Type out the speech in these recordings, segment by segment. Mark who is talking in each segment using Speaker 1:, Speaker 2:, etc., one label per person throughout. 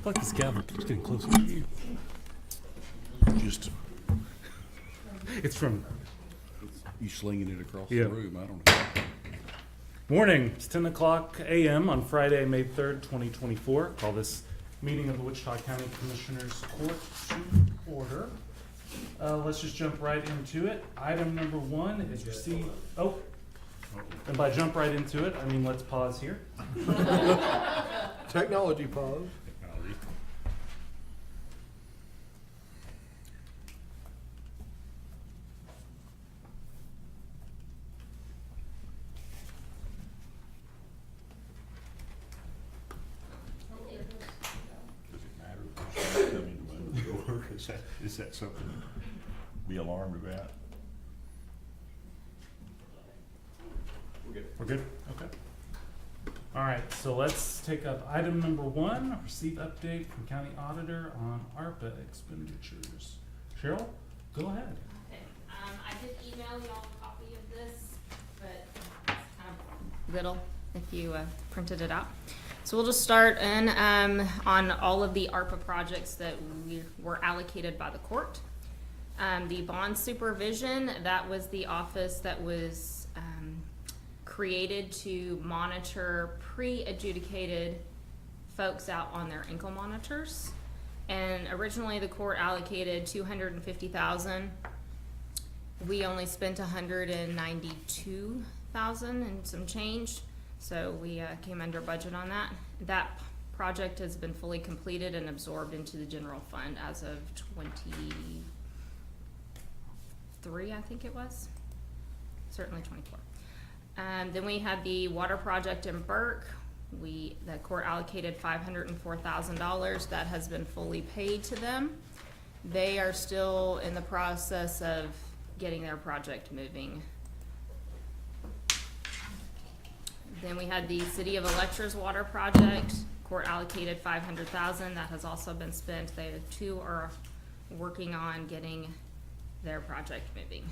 Speaker 1: feel like this gavel keeps getting closer to you.
Speaker 2: Just
Speaker 1: It's from
Speaker 2: you slinging it across
Speaker 1: Yeah.
Speaker 2: the room. I don't know.
Speaker 1: morning. It's 10 o'clock a.m. on Friday, May 3rd, 2024. Call this meeting of the Wichita County Commissioners Court to order. Let's just jump right into it. Item number one is receive. Oh, and by jump right into it, I mean let's pause here.
Speaker 3: Technology pause.
Speaker 2: Technology.
Speaker 4: Does it matter if she's coming to the door? Is that something to be alarmed about?
Speaker 1: We're good? Okay. All right, so let's take up item number one, receive update from county auditor on ARPA expenditures. Cheryl, go ahead.
Speaker 5: Okay, I did email y'all a copy of this, but it's kind of little if you printed it out. So we'll just start in on all of the ARPA projects that we were allocated by the court. The bond supervision, that was the office that was created to monitor pre-adjudicated folks out on their ankle monitors. And originally the court allocated $250,000. We only spent $192,000 and some change. So we came under budget on that. That project has been fully completed and absorbed into the general fund as of 23, I think it was. Certainly 24. Then we had the water project in Burke. The court allocated $504,000. That has been fully paid to them. They are still in the process of getting their project moving. Then we had the City of Electra's water project. Court allocated $500,000. That has also been spent. They too are working on getting their project moving.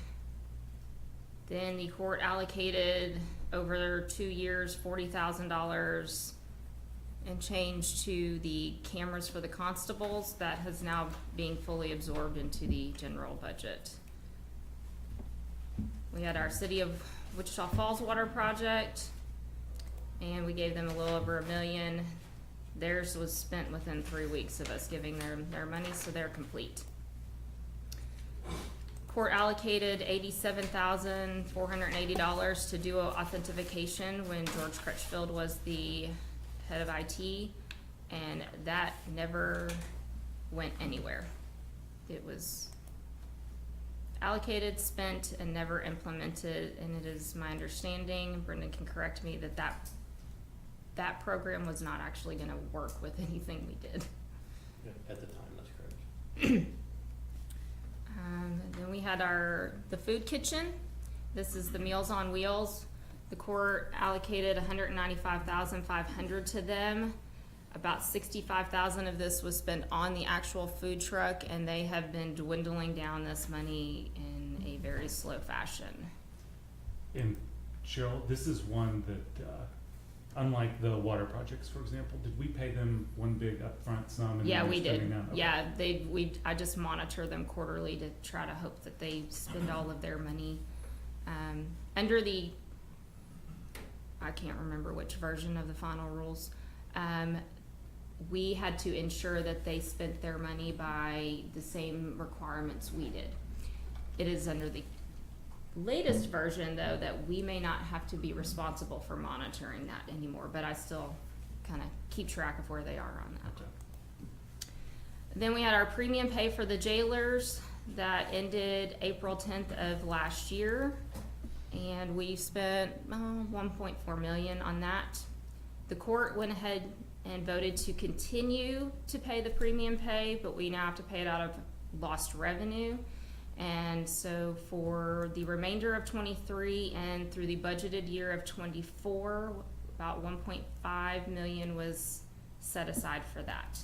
Speaker 5: Then the court allocated over 2 years $40,000 and change to the cameras for the constables. That has now being fully absorbed into the general budget. We had our City of Wichita Falls water project, and we gave them a little over $1 million. Theirs was spent within 3 weeks of us giving their money, so they're complete. Court allocated $87,480 to do authentication when George Crutchfield was the head of IT, and that never went anywhere. It was allocated, spent, and never implemented, and it is my understanding, Brendan can correct me, that program was not actually gonna work with anything we did.
Speaker 3: At the time, that's correct.
Speaker 5: Then we had the food kitchen. This is the Meals on Wheels. The court allocated $195,500 to them. About $65,000 of this was spent on the actual food truck, and they have been dwindling down this money in a very slow fashion.
Speaker 1: And Cheryl, this is one that, unlike the water projects, for example, did we pay them one big upfront sum? And
Speaker 5: Yeah,
Speaker 1: then
Speaker 5: we
Speaker 1: they're spending
Speaker 5: did.
Speaker 1: that? Okay.
Speaker 5: Yeah, I just monitor them quarterly to try to hope that they spend all of their money. Under I can't remember which version of the final rules, we had to ensure that they spent their money by the same requirements we did. It is under the latest version, though, that we may not have to be responsible for monitoring that anymore, but I still kind of keep track of where they are on that.
Speaker 1: Okay.
Speaker 5: Then we had our premium pay for the jailers that ended April 10th of last year, and we spent $1.4 million on that. The court went ahead and voted to continue to pay the premium pay, but we now have to pay it out of lost revenue. And so for the remainder of 23 and through the budgeted year of 24, about 1.5 million was set aside for that.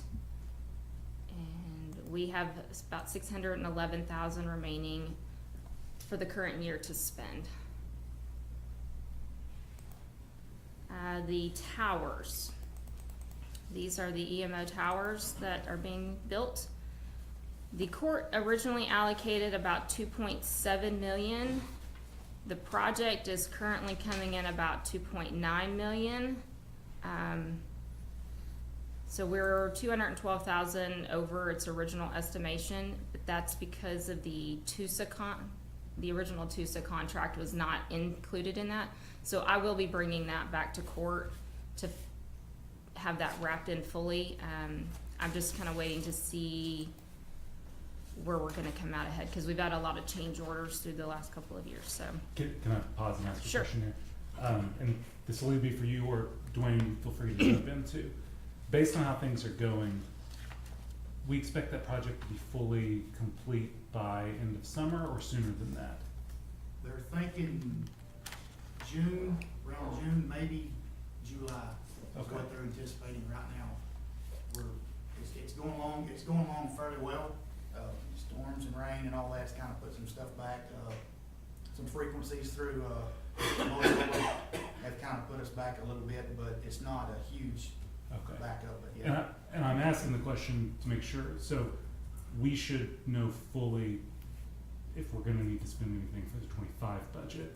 Speaker 5: And we have about 611,000 remaining for the current year to spend. The towers. These are the EMO towers that are being built. The court originally allocated about 2.7 million. The project is currently coming in about 2.9 million. So we're 212,000 over its original estimation, but that's because of the the original TUSA contract was not included in that. So I will be bringing that back to court to have that wrapped in fully. I'm just kind of waiting to see where we're gonna come out ahead, because we've had a lot of change orders through the last couple of years, so.
Speaker 1: Can I pause and ask a
Speaker 5: Sure.
Speaker 1: question here? And this will either be for you or Dwayne, feel free to jump in too. Based on how things are going, we expect that project to be fully complete by end of summer or sooner than that?
Speaker 6: They're thinking June, around June, maybe July, is
Speaker 1: Okay.
Speaker 6: what they're anticipating right now. It's going along fairly well. Storms and rain and all that's kind of put some stuff back. Some frequencies through, Motorola have kind of put us back a little bit, but it's not a huge
Speaker 1: Okay.
Speaker 6: backup, but yeah.
Speaker 1: And I'm asking the question to make sure, so we should know fully if we're gonna need to spend anything for the 25 budget.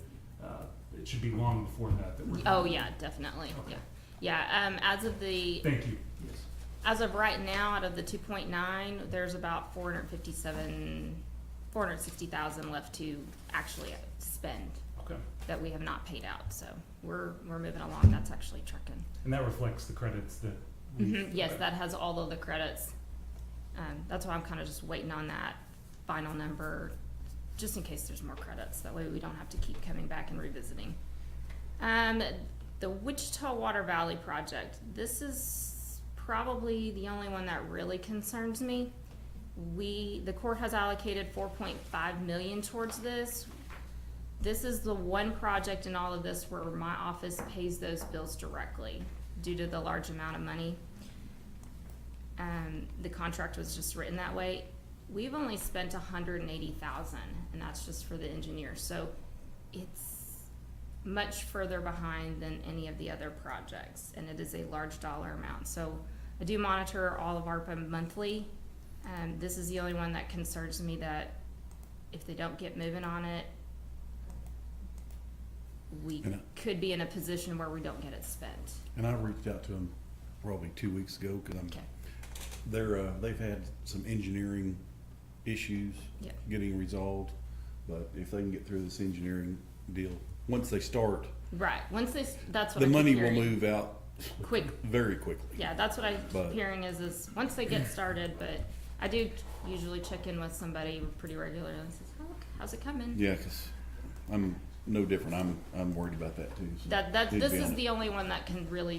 Speaker 1: It should be long before that we're.
Speaker 5: Oh, yeah, definitely,
Speaker 1: Okay.
Speaker 5: yeah. Yeah, as of
Speaker 1: Thank you.
Speaker 6: Yes.
Speaker 5: as of right now, out of the 2.9, there's about 460,000 left to actually spend
Speaker 1: Okay.
Speaker 5: that we have not paid out, so we're moving along, that's actually trucking.
Speaker 1: And that reflects the credits that we.
Speaker 5: Yes, that has all of the credits. That's why I'm kind of just waiting on that final number, just in case there's more credits. That way we don't have to keep coming back and revisiting. The Wichita Water Valley project. This is probably the only one that really concerns me. The court has allocated 4.5 million towards this. This is the one project in all of this where my office pays those bills directly due to the large amount of money. The contract was just written that way. We've only spent 180,000, and that's just for the engineer. So it's much further behind than any of the other projects, and it is a large dollar amount. So I do monitor all of ARPA monthly. This is the only one that concerns me, that if they don't get moving on it, we
Speaker 2: And
Speaker 5: could be in a position where we don't get it spent.
Speaker 2: And I reached out to them probably 2 weeks ago, cause
Speaker 5: Okay.
Speaker 2: they've had some engineering issues
Speaker 5: Yep.
Speaker 2: getting resolved, but if they can get through this engineering deal, once they start,
Speaker 5: Right. Once that's what
Speaker 2: the
Speaker 5: I keep
Speaker 2: money will
Speaker 5: hearing.
Speaker 2: move out
Speaker 5: Quick.
Speaker 2: very quickly.
Speaker 5: Yeah, that's what I
Speaker 2: But-
Speaker 5: keep hearing is once they get started, but I do usually check in with somebody pretty regularly and says, oh, how's it coming?
Speaker 2: Yeah, cause I'm no different. I'm worried about that too. So need to
Speaker 5: This
Speaker 2: be
Speaker 5: is
Speaker 2: on it.
Speaker 5: the only one that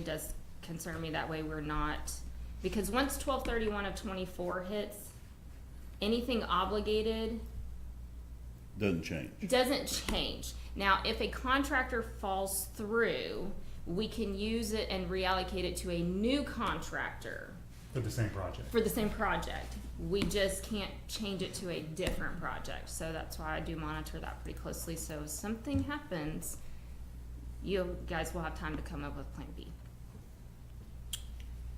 Speaker 5: does concern me. That way we're not, because once 12/31 of 24 hits, anything obligated
Speaker 2: Doesn't change.
Speaker 5: doesn't change. Now, if a contractor falls through, we can use it and reallocate it to a new contractor
Speaker 1: For the same project.
Speaker 5: for the same project. We just can't change it to a different project. So that's why I do monitor that pretty closely. So if something happens, you guys will have time to come up with plan B.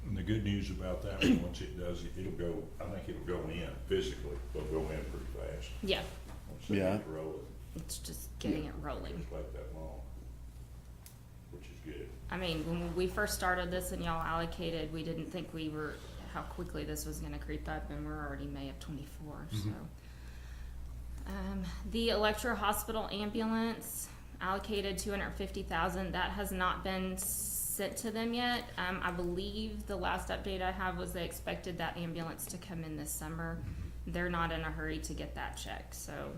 Speaker 4: And the good news about that one, once it does, it'll go, I think it'll go in physically, it'll go in pretty fast.
Speaker 5: Yeah,
Speaker 4: Once they
Speaker 2: Yeah.
Speaker 4: get rolling,
Speaker 5: it's just getting it rolling.
Speaker 4: just like that long, which is good.
Speaker 5: I mean, when we first started this and y'all allocated, we didn't think how quickly this was gonna creep up, and we're already May of 24, so. The Electro Hospital ambulance allocated 250,000, that has not been sent to them yet. I believe the last update I have was they expected that ambulance to come in this summer. They're not in a hurry to get that check, so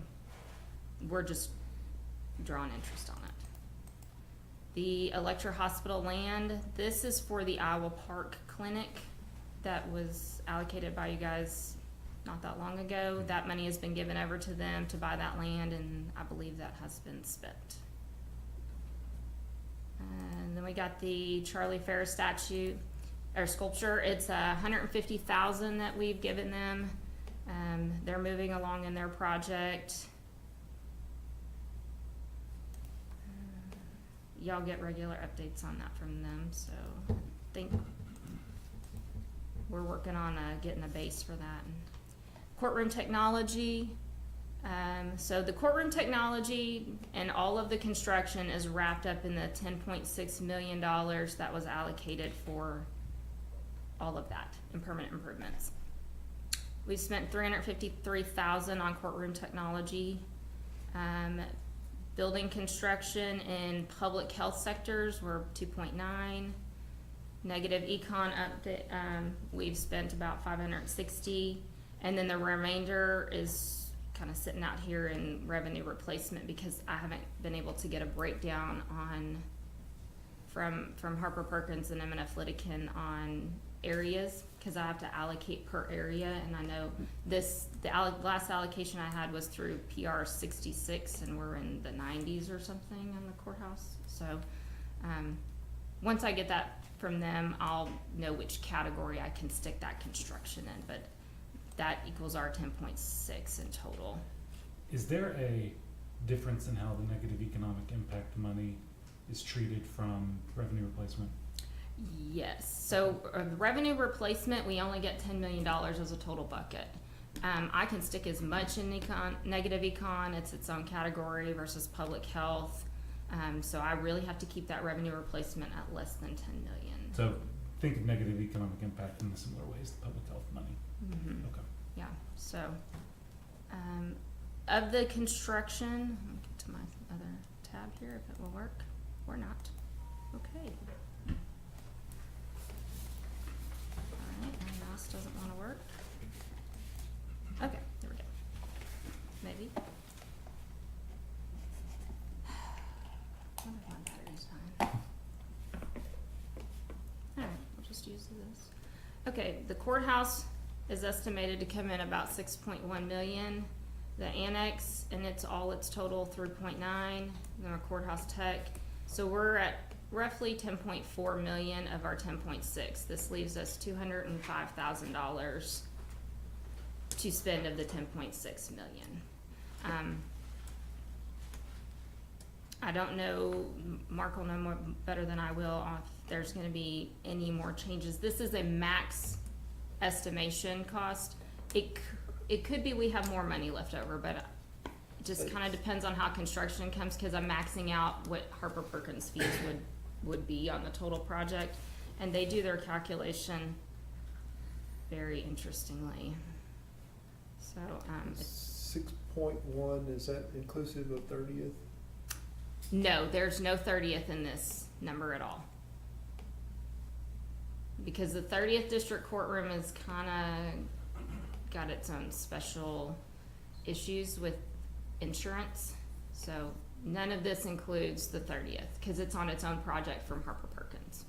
Speaker 5: we're just drawing interest on it. The Electro Hospital land, this is for the Iowa Park Clinic that was allocated by you guys not that long ago. That money has been given over to them to buy that land, and I believe that has been spent. And then we got the Charlie Ferris statue, or sculpture. It's 150,000 that we've given them. They're moving along in their project. Y'all get regular updates on that from them, so I think working on getting a base for that. Courtroom technology. So the courtroom technology and all of the construction is wrapped up in the $10.6 million that was allocated for all of that in permanent improvements. We spent $353,000 on courtroom technology. Building construction in public health sectors were 2.9. Negative econ update, we've spent about 560, and then the remainder is kind of sitting out here in revenue replacement because I haven't been able to get a breakdown on from Harper Perkins and M&F Littleton on areas because I have to allocate per area, and I know the last allocation I had was through PR 66, and we're in the 90s or something on the courthouse. So once I get that from them, I'll know which category I can stick that construction in, but that equals our 10.6 in total.
Speaker 1: Is there a difference in how the negative economic impact money is treated from revenue replacement?
Speaker 5: Yes, so revenue replacement, we only get $10 million as a total bucket. I can stick as much in negative econ, it's its own category versus public health. So I really have to keep that revenue replacement at less than 10 million.
Speaker 1: So think of negative economic impact in the similar ways to public health money.
Speaker 5: Mm-hmm.
Speaker 1: Okay.
Speaker 5: Yeah, so, of the construction, let me get to my other tab here if it will work or not. Okay. Alright, my mouse doesn't want to work. Okay, there we go. Maybe. I wonder if my battery's dying. Alright, we'll just use this. Okay, the courthouse is estimated to come in about 6.1 million. The annex and its total 3.9. Then our courthouse tech. So we're at roughly 10.4 million of our 10.6. This leaves us $205,000 to spend of the 10.6 million. I don't know, Mark will know more better than I will if there's gonna be any more changes. This is a max estimation cost. It could be we have more money left over, but it just kind of depends on how construction comes, because I'm maxing out what Harper Perkins fees would be on the total project, and they do their calculation very interestingly. So,
Speaker 3: 6.1, is that inclusive of 30th?
Speaker 5: no, there's no 30th in this number at all. Because the 30th district courtroom is kinda got its own special issues with insurance. So none of this includes the 30th, cause it's on its own project from Harper Perkins.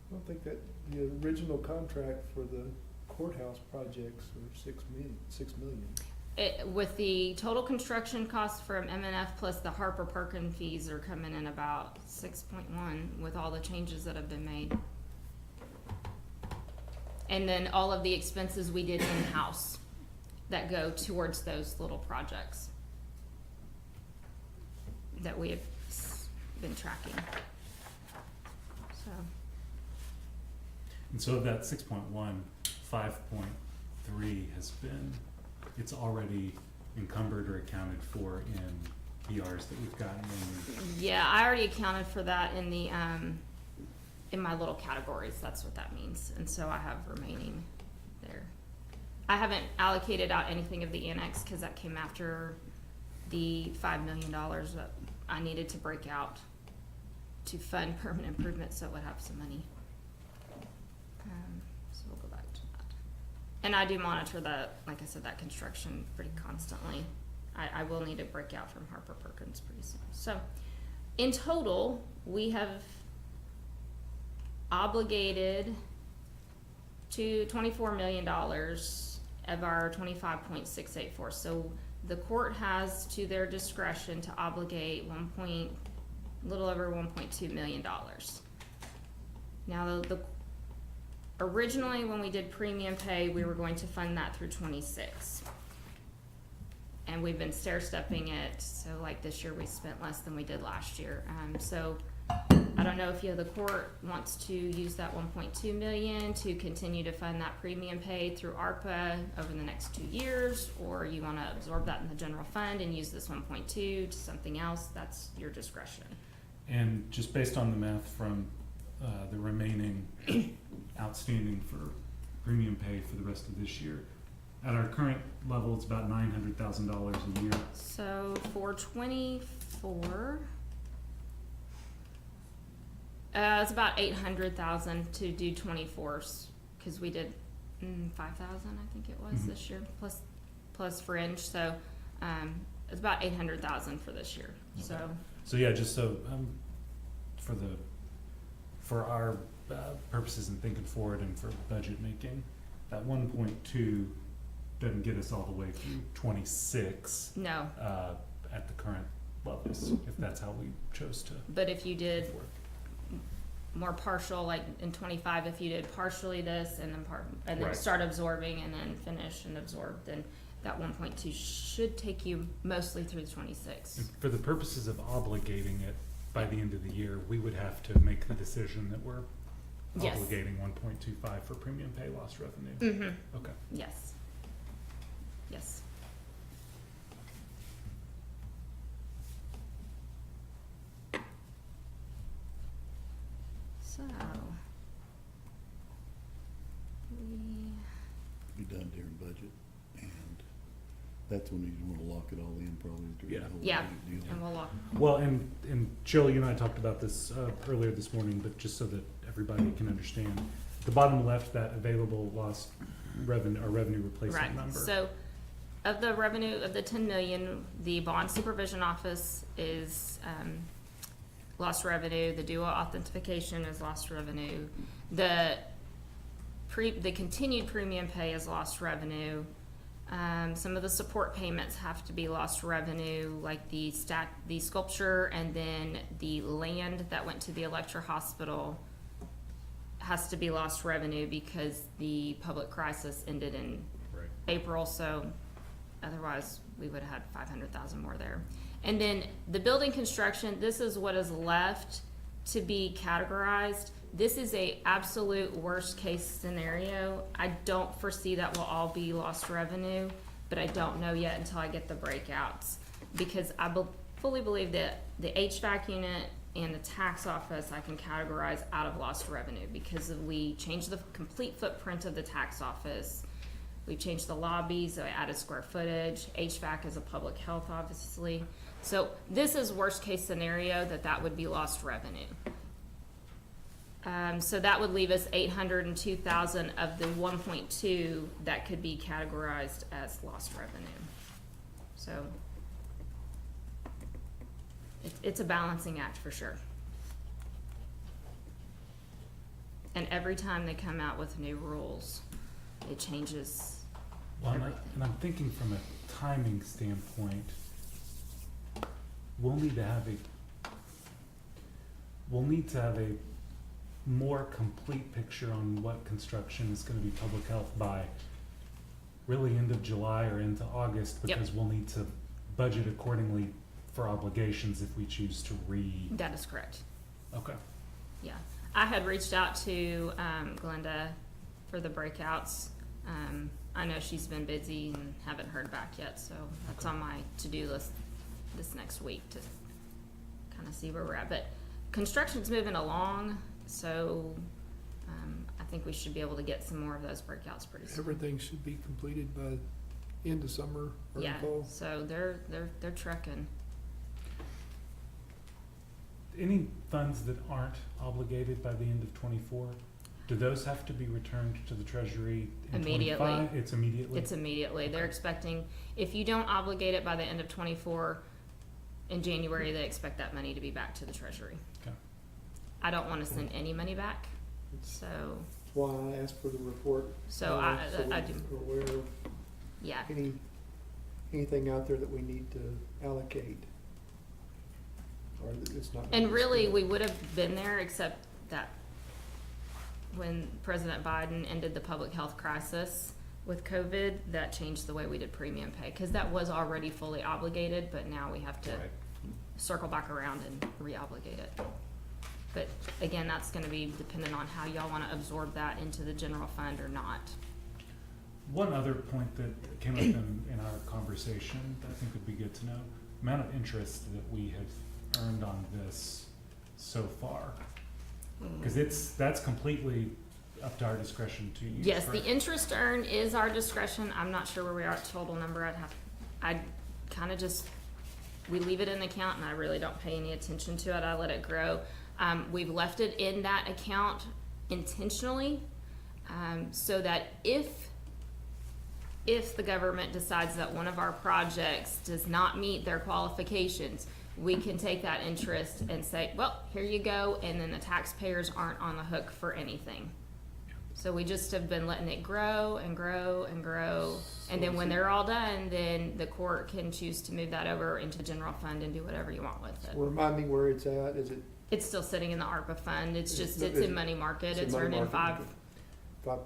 Speaker 3: I don't think that the original contract for the courthouse projects were 6 million.
Speaker 5: With the total construction cost from M&F plus the Harper Perkins fees are coming in about 6.1 with all the changes that have been made. And then all of the expenses we did in-house that go towards those little projects that we have been tracking. So,
Speaker 1: And so of that 6.1, 5.3 has been, it's already encumbered or accounted for in PRs that we've gotten in.
Speaker 5: yeah, I already accounted for that in the, in my little categories, that's what that means, and so I have remaining there. I haven't allocated out anything of the annex, cause that came after the $5 million that I needed to break out to fund permanent improvement, so it would have some money. So we'll go back to that. And I do monitor that, like I said, that construction pretty constantly. I will need to break out from Harper Perkins pretty soon. So, in total, we have obligated to $24 million of our 25.684. So the court has to their discretion to obligate little over $1.2 million. Now originally when we did premium pay, we were going to fund that through 26. And we've been stair-stepping it, so like this year we spent less than we did last year. So I don't know if the court wants to use that 1.2 million to continue to fund that premium pay through ARPA over the next 2 years, or you wanna absorb that in the general fund and use this 1.2 to something else. That's your discretion.
Speaker 1: And just based on the math from the remaining outstanding for premium pay for the rest of this year, at our current level, it's about $900,000 a year.
Speaker 5: So for 24, it's about 800,000 to do 24s, because we did 5,000, I think it was
Speaker 1: Mhm.
Speaker 5: this year, plus fringe. So it's about 800,000 for this year. So
Speaker 1: So yeah, just so for our purposes in thinking forward and for budget making, that 1.2 doesn't get us all the way through 26
Speaker 5: no,
Speaker 1: at the current levels, if that's how we chose to
Speaker 5: but if you did
Speaker 1: work.
Speaker 5: more partial, like in 25, if you did partially this and then
Speaker 1: Right.
Speaker 5: start absorbing and then finish and absorb, then that 1.2 should take you mostly through 26.
Speaker 1: And for the purposes of obligating it by the end of the year, we would have to make the decision that we're
Speaker 5: Yes.
Speaker 1: obligating 1.25 for premium pay loss revenue.
Speaker 5: Mm-hmm.
Speaker 1: Okay.
Speaker 5: Yes. Yes. So,
Speaker 2: Be done during budget, and that's when you wanna lock it all in, probably during
Speaker 1: Yeah.
Speaker 2: the whole
Speaker 5: Yeah.
Speaker 2: budget deal.
Speaker 5: and we'll lock.
Speaker 1: Well, and Jill, you and I talked about this earlier this morning, but just so that everybody can understand, the bottom left, that available lost revenue or revenue replacement
Speaker 5: Right,
Speaker 1: number.
Speaker 5: so of the revenue of the 10 million, the bond supervision office is, lost revenue, the dual authentication is lost revenue, the continued premium pay is lost revenue. Some of the support payments have to be lost revenue, like the sculpture, and then the land that went to the Electra Hospital has to be lost revenue because the public crisis ended in
Speaker 1: Right.
Speaker 5: April, so otherwise we would have had 500,000 more there. And then the building construction, this is what is left to be categorized. This is a absolute worst case scenario. I don't foresee that will all be lost revenue, but I don't know yet until I get the breakouts. Because I fully believe that the HVAC unit and the tax office I can categorize out of lost revenue, because we changed the complete footprint of the tax office. We changed the lobbies, so I added square footage. HVAC is a public health, obviously. So this is worst case scenario that would be lost revenue. So that would leave us 802,000 of the 1.2 that could be categorized as lost revenue. So it's a balancing act for sure. And every time they come out with new rules, it changes
Speaker 1: Well, and
Speaker 5: everything.
Speaker 1: I'm thinking from a timing standpoint, we'll need to have a more complete picture on what construction is gonna be public health by really end of July or into August,
Speaker 5: Yep.
Speaker 1: because we'll need to budget accordingly for obligations if we choose to
Speaker 5: That is correct.
Speaker 1: okay.
Speaker 5: Yeah, I had reached out to Glenda for the breakouts. I know she's been busy and haven't heard back yet, so that's on my to-do list this next week to kind of see where we're at. But construction's moving along, so I think we should be able to get some more of those breakouts pretty soon.
Speaker 3: Everything should be completed by end of summer, early
Speaker 5: Yeah,
Speaker 3: fall.
Speaker 5: so they're trucking.
Speaker 1: Any funds that aren't obligated by the end of '24, do those have to be returned to the treasury in
Speaker 5: Immediately.
Speaker 1: '25? It's immediately?
Speaker 5: It's immediately. They're
Speaker 1: Okay.
Speaker 5: expecting, if you don't obligate it by the end of 24, in January, they expect that money to be back to the treasury.
Speaker 1: Okay.
Speaker 5: I don't wanna send any money back, so,
Speaker 3: That's why I asked for the report.
Speaker 5: so
Speaker 3: I
Speaker 5: I do,
Speaker 3: We're aware of
Speaker 5: yeah.
Speaker 3: anything out there that we need to allocate. Or that it's not.
Speaker 5: And really, we would have been there, except that when President Biden ended the public health crisis with COVID, that changed the way we did premium pay, cause that was already fully obligated, but now we have to
Speaker 1: Right.
Speaker 5: circle back around and re-obligate it. But again, that's gonna be dependent on how y'all wanna absorb that into the general fund or not.
Speaker 1: One other point that came up in our conversation that I think would be good to know, amount of interest that we have earned on this so far. Cause that's completely up to our discretion to use.
Speaker 5: Yes, the
Speaker 1: correct?
Speaker 5: interest earned is our discretion. I'm not sure where we are at total number. I'd kinda just, we leave it in the account and I really don't pay any attention to it. I let it grow. We've left it in that account intentionally, so that if the government decides that one of our projects does not meet their qualifications, we can take that interest and say, well, here you go, and then the taxpayers aren't on the hook for anything. So we just have been letting it grow and grow and grow, and then when they're all done, then the court can choose to move that over into general fund and do whatever you want with it.
Speaker 3: Remind me where it's at, is it
Speaker 5: It's still sitting in the ARPA fund, it's just,
Speaker 3: It's-
Speaker 5: it's in money market,
Speaker 3: in
Speaker 5: it's
Speaker 3: money
Speaker 5: earning
Speaker 3: market,
Speaker 5: five,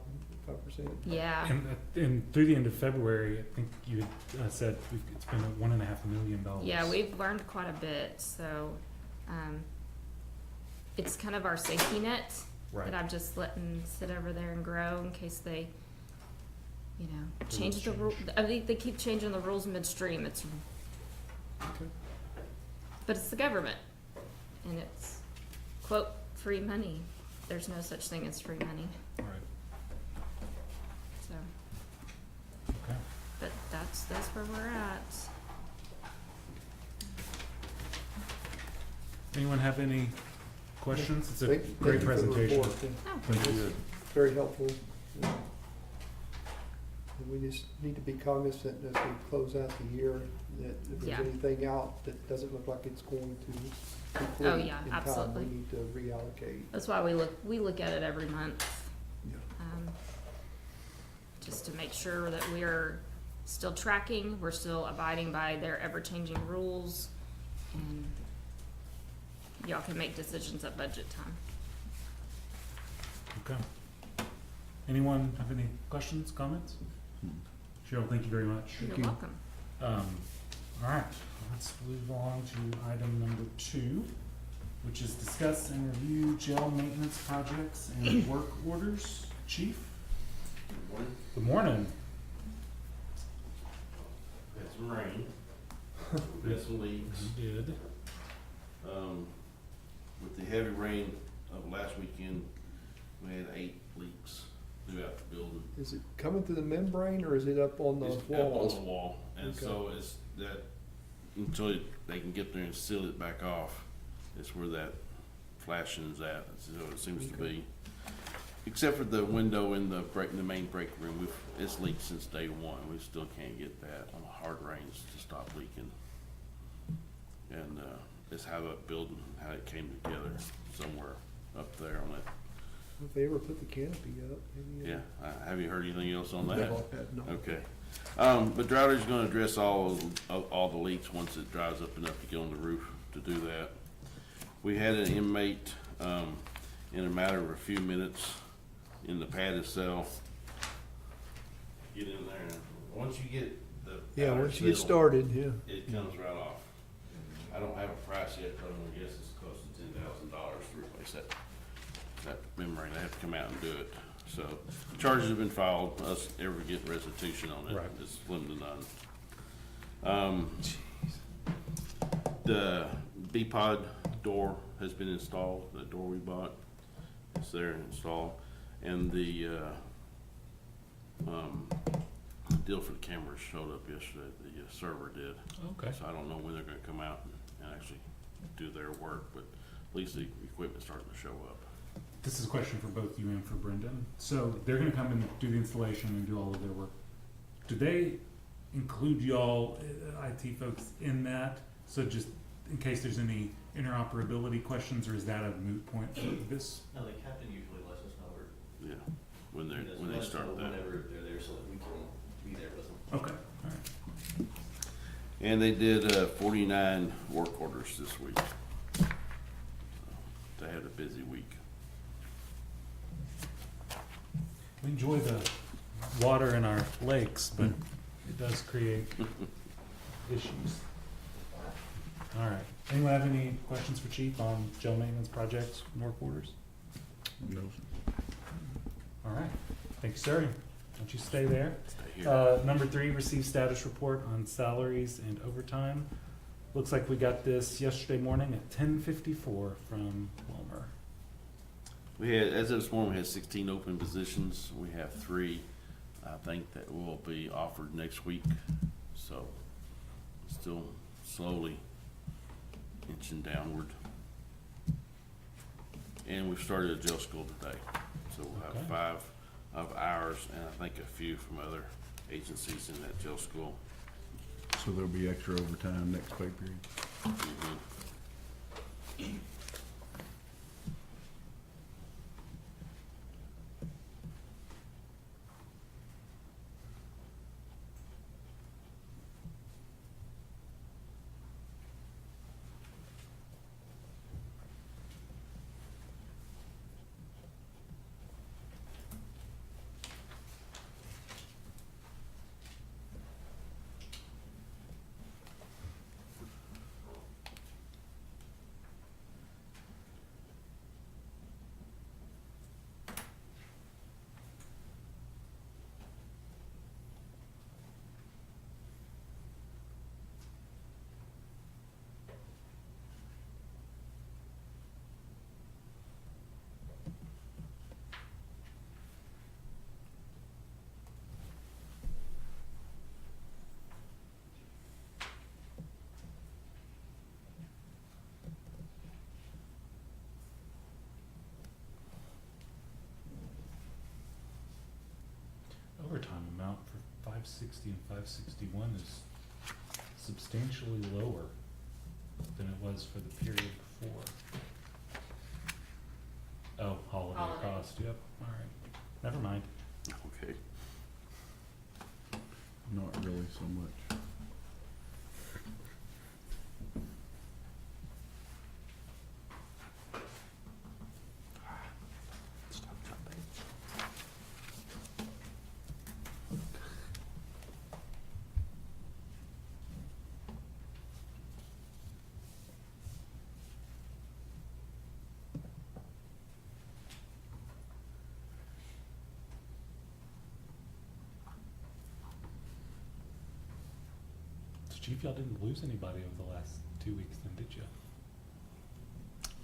Speaker 3: 5%?
Speaker 5: yeah.
Speaker 1: And through the end of February, I think you had said it's been $1.5 million.
Speaker 5: Yeah, we've learned quite a bit, so, it's kind of our safety net
Speaker 1: Right.
Speaker 5: that I'm just letting sit over there and grow in case they, you know,
Speaker 1: The
Speaker 5: change the
Speaker 1: rules
Speaker 5: rule.
Speaker 1: change.
Speaker 5: I think they keep changing the rules midstream, it's,
Speaker 3: Okay.
Speaker 5: but it's the government, and it's, quote, free money. There's no such thing as free money,
Speaker 1: Right,
Speaker 5: so,
Speaker 1: okay.
Speaker 5: but that's where we're at.
Speaker 1: Anyone have any questions? It's a
Speaker 3: Thank
Speaker 1: great
Speaker 3: you for the
Speaker 1: presentation.
Speaker 3: report, yeah.
Speaker 5: Oh,
Speaker 1: Thank you.
Speaker 3: Very helpful. Yeah. And we just need to be cognizant as we close out the year, that if there's
Speaker 5: Yeah.
Speaker 3: anything out that doesn't look like it's going to complete
Speaker 5: Oh, yeah,
Speaker 3: in time,
Speaker 5: absolutely.
Speaker 3: we need to reallocate.
Speaker 5: That's why we look at it every month,
Speaker 3: Yeah.
Speaker 5: just to make sure that we're still tracking, we're still abiding by their ever-changing rules, and y'all can make decisions at budget time.
Speaker 1: Okay. Anyone have any questions, comments? Cheryl, thank you very much.
Speaker 5: You're
Speaker 3: you.
Speaker 5: welcome.
Speaker 1: All right, let's move on to item number 2, which is discuss and review jail maintenance projects and work orders. Chief? Good morning.
Speaker 7: Had some rain, we had some leaks.
Speaker 1: You did.
Speaker 7: With the heavy rain of last weekend, we had 8 leaks throughout the building.
Speaker 3: Is it coming through the membrane or is it up on the
Speaker 7: It's up
Speaker 3: walls?
Speaker 7: on the wall, and
Speaker 3: Okay.
Speaker 7: so it's that, until they can get there and seal it back off, it's where that flashing's at, that's what it seems to
Speaker 3: Okay.
Speaker 7: be. Except for the window in the main break room, it's leaked since day one, we still can't get that on hard rains to stop leaking. And, it's how that building, how it came together somewhere up there on that.
Speaker 3: If they ever put the canopy up, maybe.
Speaker 7: Yeah, have you heard anything else on that?
Speaker 3: No.
Speaker 7: Okay. But Drowder's gonna address all the leaks once it dries up enough to get on the roof to do that. We had an inmate, in a matter of a few minutes in the padded cell. Get in there, and once you get the.
Speaker 3: Yeah,
Speaker 7: powder
Speaker 3: once you get
Speaker 7: settled,
Speaker 3: started, yeah.
Speaker 7: it comes right off. I don't have a price yet, but I'm gonna guess it's close to $10,000 to replace that membrane. They have to come out and do it. So charges have been filed. Us ever get restitution on it,
Speaker 1: Right.
Speaker 7: it's slim to none. The B-Pod door has been installed, the door we bought. It's there and installed. And the deal for the cameras showed up yesterday, the server did.
Speaker 1: Okay.
Speaker 7: So I don't know when they're gonna come out and actually do their work, but at least the equipment's starting to show up.
Speaker 1: This is a question for both you and for Brendan. So they're gonna come and do the installation and do all of their work. Do they include y'all, IT folks, in that? So just in case there's any interoperability questions, or is that a moot point for this?
Speaker 8: No, the captain usually lets us know, or
Speaker 7: Yeah, when
Speaker 8: he does
Speaker 7: they
Speaker 8: let us
Speaker 7: start
Speaker 8: know
Speaker 7: that.
Speaker 8: whenever they're there, so that we can be there with them.
Speaker 1: Okay, all right.
Speaker 7: And they did 49 work orders this week. So they had a busy week.
Speaker 1: We enjoy the water in our lakes, but it does create issues. All right. Anyone have any questions for Chief on jail maintenance projects and work orders?
Speaker 2: No,
Speaker 1: All right. Thank you, sir. Why don't you stay there?
Speaker 7: Stay here.
Speaker 1: Number 3, receive status report on salaries and overtime. Looks like we got this yesterday morning at 10:54 from Wilmer.
Speaker 7: We had, as of this morning, we had 16 open positions. We have 3, I think, that will be offered next week. So, still slowly inching downward. And we've started a jail school today. So we'll have
Speaker 1: Okay.
Speaker 7: 5 of ours and I think a few from other agencies in that jail school.
Speaker 2: so there'll be extra overtime next pay period.
Speaker 7: Mhm.
Speaker 1: Overtime amount for 560 and 561 is substantially lower than it was for the period before. Oh, holiday
Speaker 5: Holiday.
Speaker 1: cost, yep, all right. Never mind.
Speaker 7: Okay.
Speaker 2: Not really so much.
Speaker 7: Stop jumping.
Speaker 1: So Chief, y'all didn't lose anybody over the last 2 weeks then, did you?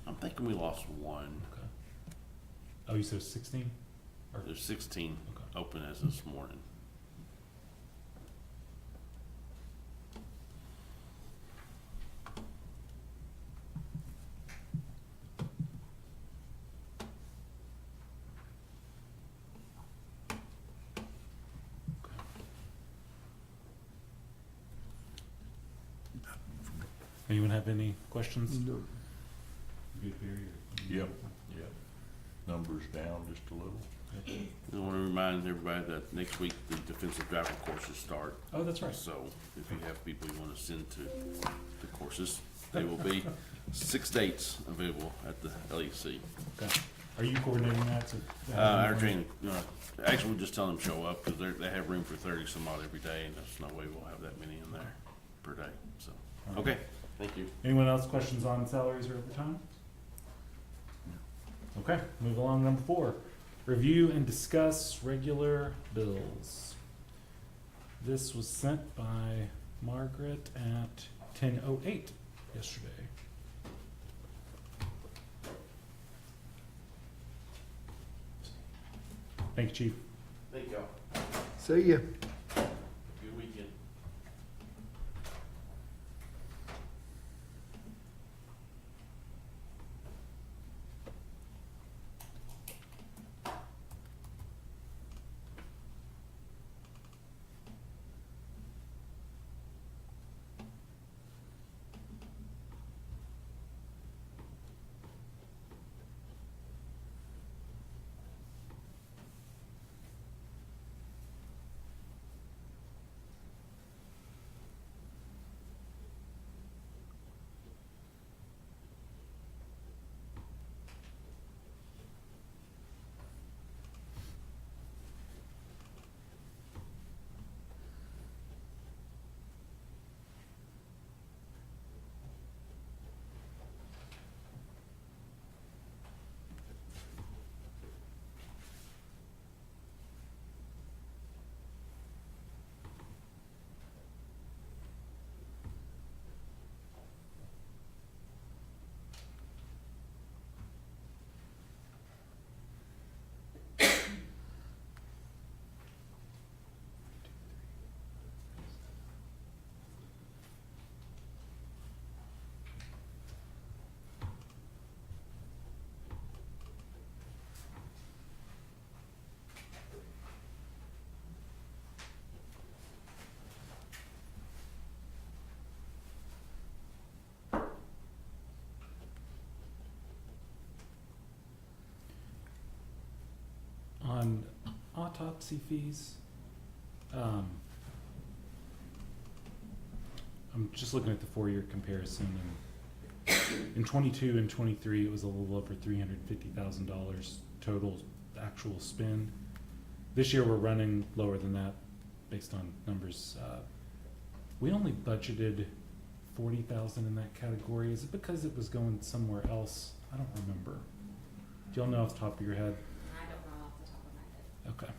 Speaker 7: I'm thinking we lost 1.
Speaker 1: Okay. Oh, you said 16? Or,
Speaker 7: There's 16
Speaker 1: okay.
Speaker 7: open as this morning.
Speaker 1: Anyone have any questions?
Speaker 3: No.
Speaker 1: Good period.
Speaker 4: Yep. Numbers down just a little.
Speaker 7: I want to remind everybody that next week the defensive driving courses start.
Speaker 1: Oh, that's right.
Speaker 7: So if you have people you want to send to the courses, they will be 6 dates available at the LEC.
Speaker 1: Okay. Are you coordinating that?
Speaker 7: Our training, actually, we just tell them to show up because they have room for 30 some odd every day, and there's no way we'll have that many in there per day. So,
Speaker 1: All right.
Speaker 7: okay, thank you.
Speaker 1: Anyone else questions on salaries or overtime? Okay, move along. Number 4, review and discuss regular bills. This was sent by Margaret at 10:08 yesterday. Thank you, Chief.
Speaker 7: Thank y'all.
Speaker 3: See ya.
Speaker 7: Good weekend.
Speaker 1: autopsy fees. I'm just looking at the 4-year comparison, and in 22 and 23, it was a little over $350,000 total actual spend. This year, we're running lower than that based on numbers. We only budgeted $40,000 in that category. Is it because it was going somewhere else? I don't remember. Do y'all know off the top of your head?
Speaker 5: I don't know off the top of my head.
Speaker 1: Okay.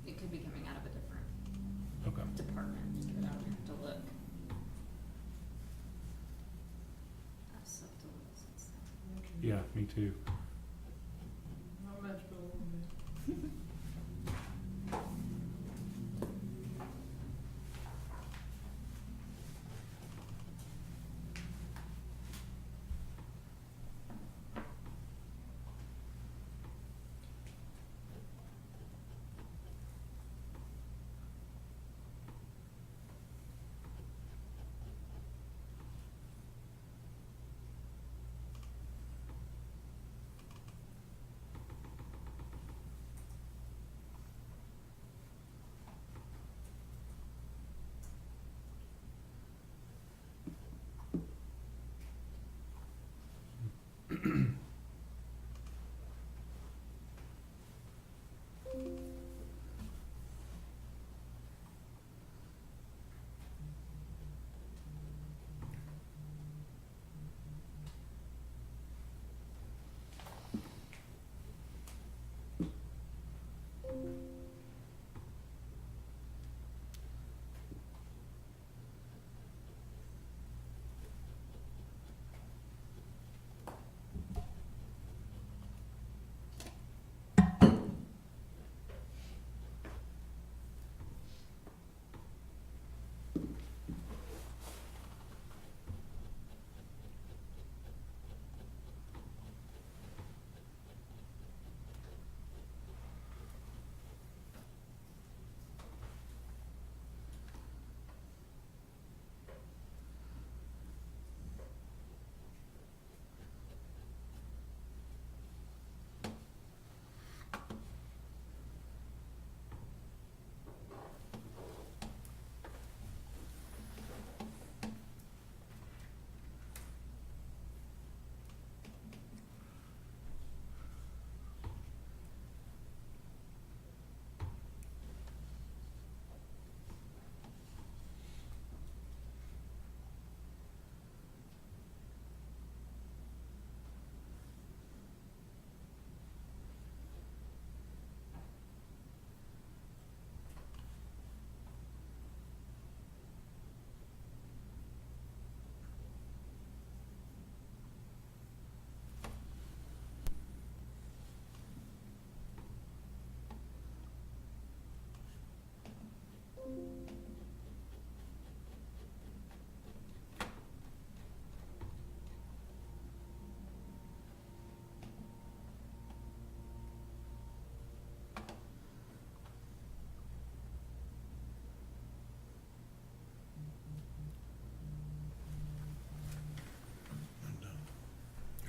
Speaker 5: It could be coming out of a different
Speaker 1: Okay.
Speaker 5: department, but I would have to look. I've sucked a little since then.
Speaker 1: Yeah, me too.
Speaker 9: Not much, but a little bit.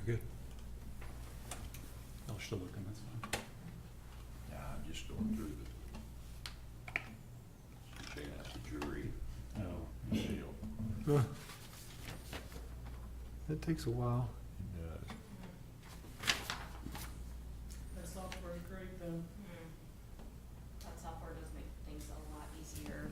Speaker 1: You're good. Y'all are still looking, that's fine.
Speaker 4: Yeah, I'm just going through the, checking out the jury.
Speaker 1: Oh.
Speaker 4: Deal.
Speaker 3: That takes a while.
Speaker 4: It does.
Speaker 9: That software is great though.
Speaker 5: That software does make things a lot easier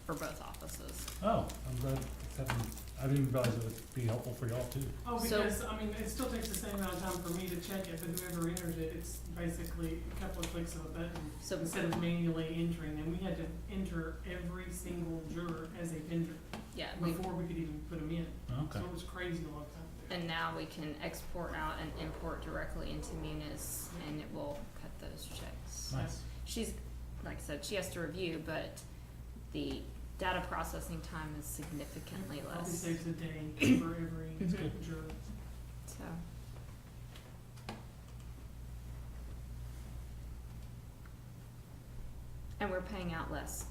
Speaker 5: for both offices.
Speaker 1: Oh, I'm glad it's having, I didn't realize it would be helpful for y'all too.
Speaker 9: Oh,
Speaker 5: So-
Speaker 9: because, I mean, it still takes the same amount of time for me to check it, but whoever enters it, it's basically a couple of clicks of a button.
Speaker 5: So
Speaker 9: Instead of manually entering, and we had to enter every single juror as a vendor
Speaker 5: yeah,
Speaker 9: before we could even put them in.
Speaker 1: Okay.
Speaker 9: So it was crazy a long time to do.
Speaker 5: and now we can export out and import directly into Munis, and it will cut those checks.
Speaker 1: Nice.
Speaker 5: She's, like I said, she has to review, but the data processing time is significantly
Speaker 9: Probably
Speaker 5: less.
Speaker 9: saves a day for every
Speaker 5: Mhm.
Speaker 9: juror.
Speaker 5: So, and we're paying out less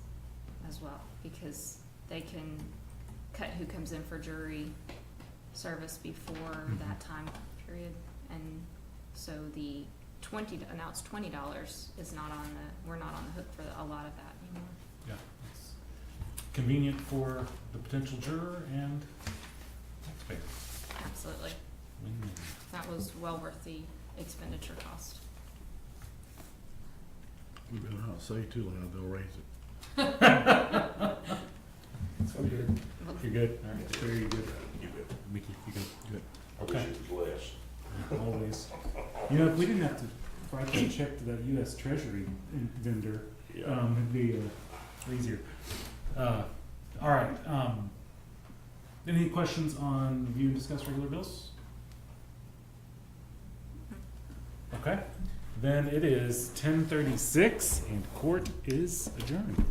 Speaker 5: as well, because they can cut who comes in for jury service before
Speaker 1: Mhm.
Speaker 5: that time period, and So the now it's $20 is not on we're not on the hook for a lot of that anymore.
Speaker 1: Yeah, it's convenient for the potential juror and taxpayer.
Speaker 5: Absolutely.
Speaker 1: Win-win.
Speaker 5: That was well worth the expenditure cost.
Speaker 2: We better not say too loud, they'll raise it.
Speaker 3: So good.
Speaker 1: You're good? All right, very good.
Speaker 4: You bet.
Speaker 1: Mickey, you good?
Speaker 2: Good.
Speaker 4: I wish
Speaker 1: Okay.
Speaker 4: it was less.
Speaker 1: Always. You know, if we didn't have to write that check to that US Treasury vendor, it'd be easier. All right, any questions on review and discuss regular bills? Okay, then it is 10:36 and court is adjourned.